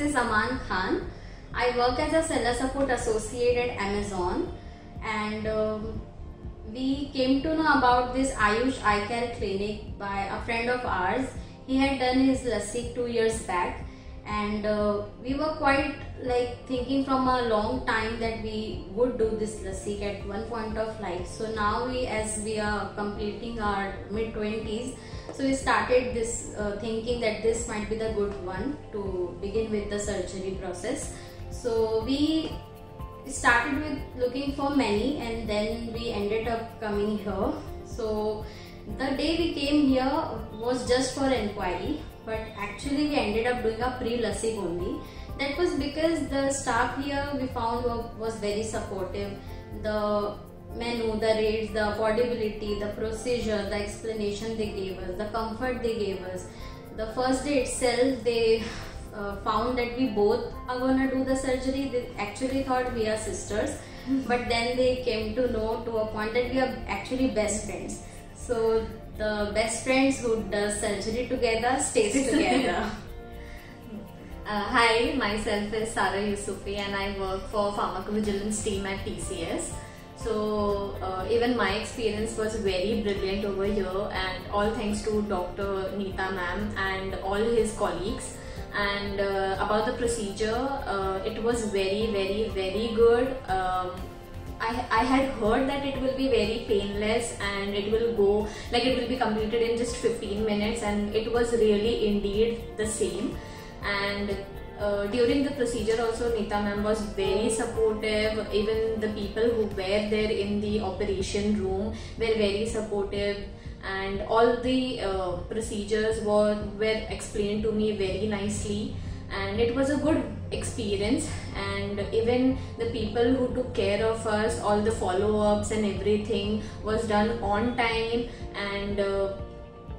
is Aman Khan. I work as a seller support associate at Amazon, and we came to know about this Ayush Eye Care Clinic by a friend of ours. He had done his lasik 2 years back, and we were quite like thinking from a long time that we would do this lasik at one point of life. So now as we are completing our mid-20s, so we started this thinking that this might be the good one to begin with the surgery process. So we started with looking for many, and then we ended up coming here. So the day we came here was just for inquiry, but actually we ended up doing a pre-lasik only. That was because the staff here we found was very supportive. The menu, the rates, the affordability, the procedure, the explanation they gave us, the comfort they gave us. The first day itself they found that we both are gonna do the surgery. They actually thought we are sisters, but then they came to know to a point that we are actually best friends. So the best friends who does surgery together stays together. Hi, myself is Sara Yusufi and I work for pharmacovigilance team at TCS. So even my experience was very brilliant over here, and all thanks to Dr. Neeta ma'am and all his colleagues. And about the procedure, it was very good. I had heard that it will be very painless and it will be completed in just 15 minutes, and it was really indeed the same. And during the procedure also Neeta ma'am was very supportive. Even the people who were there in the operation room were very supportive, and all the procedures were explained to me very nicely, and it was a good experience. And even the people who took care of us, all the follow-ups and everything was done on time. And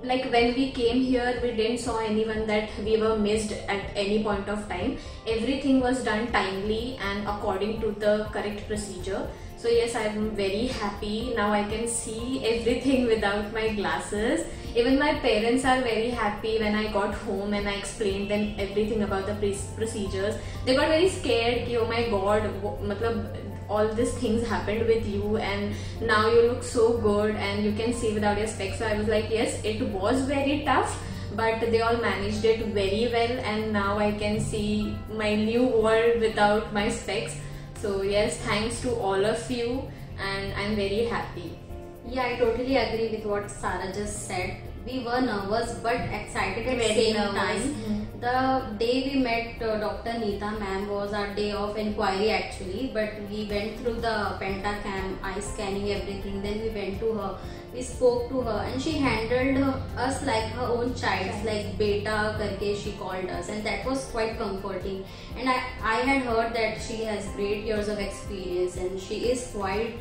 like when we came here, we didn't saw anyone that we were missed at any point of time. Everything was done timely and according to the correct procedure. So yes, I'm very happy. Now I can see everything without my glasses. Even my parents are very happy when I got home and I explained them everything about the procedures. They got very scared ki, oh my god, all these things happened with you and now you look so good and you can see without your specs. So I was like, yes, it was very tough, but they all managed it very well, and now I can see my new world without my specs. So yes, thanks to all of you, and I'm very happy. Yeah, I totally agree with what Sara just said. We were nervous but excited at the same time. The day we met Dr. Neeta ma'am was our day of inquiry actually, but we went through the pentacam, eye scanning, everything. Then we went to her, we spoke to her, and she handled us like her own child, like beta karke she called us, and that was quite comforting. And I had heard that she has great years of experience and she is quite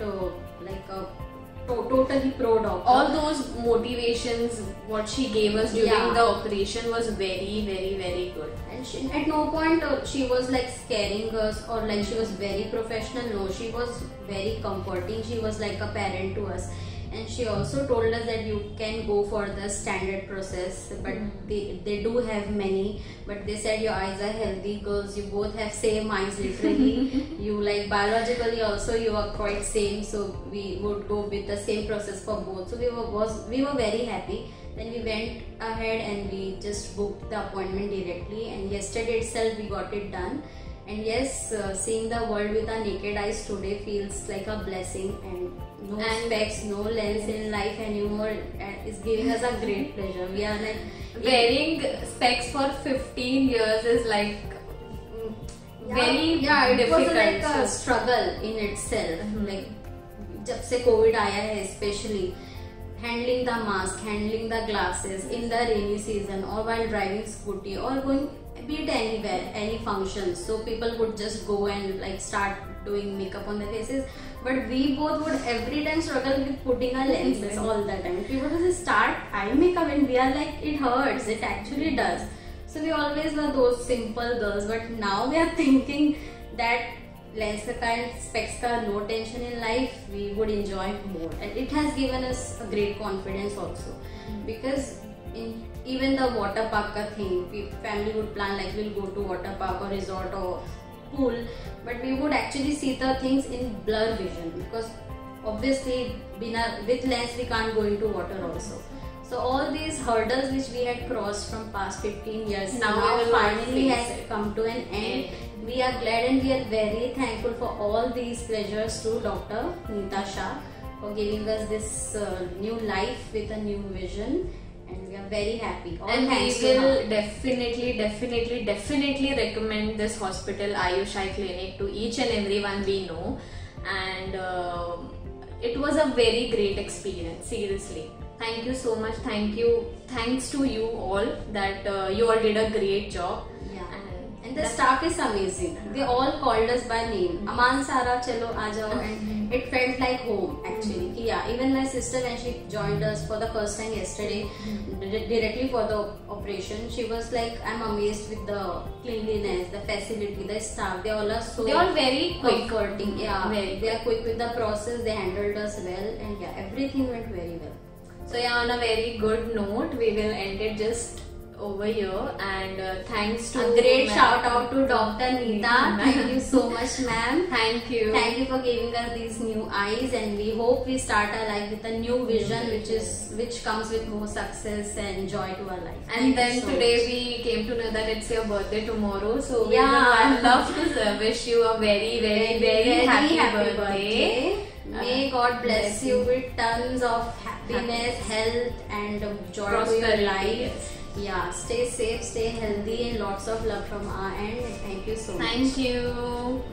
totally pro doctor. All those motivations what she gave us during the operation was very good. And she, at no point she was like scaring us or like she was very professional. No, she was very comforting. She was like a parent to us. And she also told us that you can go for the standard process, but they do have many, but they said your eyes are healthy because you both have same eyes literally. You like biologically also you are quite same, so we would go with the same process for both. So we were very happy. Then we went ahead and we just booked the appointment directly, and yesterday itself we got it done. And yes, seeing the world with our naked eyes today feels like a blessing, and no specs, no lens in life anymore is giving us a great pleasure. We are like wearing specs for 15 years is like very difficult. It was like a struggle in itself. Like जब से COVID आया है, especially handling the mask, handling the glasses in the rainy season, or while driving scooty, or going be it anywhere, any function. So people would just go and like start doing makeup on their faces, but we both would every time struggle with putting our lenses all the time. People would just start eye makeup and we are like, it hurts, it actually does. So we always were those simple girls, but now we are thinking that lens ka and specs ka no tension in life, we would enjoy more, and it has given us a great confidence also, because even the water park ka thing, family would plan like we'll go to water park or resort or pool, but we would actually see the things in blur vision, because obviously with lens we can't go into water also. So all these hurdles which we had crossed from past 15 years now finally has come to an end. We are glad and we are very thankful for all these pleasures to Dr. Neeta Shah for giving us this new life with a new vision, and we are very happy. All and thanks we to will her. definitely recommend this hospital, Ayush Eye Clinic, to each and everyone we know, and it was a very great experience, seriously. Thank you so much. Thanks to you all that you all did a great job. Yeah. And the staff is amazing. They all called us by name. Aman, Sara, chalo, aajao. And it felt like home actually. Yeah, even my sister, when she joined us for the first time yesterday, directly for the operation, she was like, I'm amazed with the cleanliness, the facility, the staff. They all are so. They all very quick. Comforting. Yeah, they are quick with the process. They handled us well, and yeah, everything went very well. So yeah, on a very good note, we will end it just over here, and thanks to a great shout out to Dr. Neeta. Thank you so much, ma'am. Thank you. Thank you for giving us these new eyes, and we hope we start our life with a new vision, which comes with more success and joy to our life. And then today we came to know that it's your birthday tomorrow, so yeah, I'd love to wish you a very, very, very happy birthday. May God bless you with tons of happiness, health, and joy to your life. Yes. Yeah, stay safe, stay healthy, and lots of love from our end. Thank you so much. Thank you.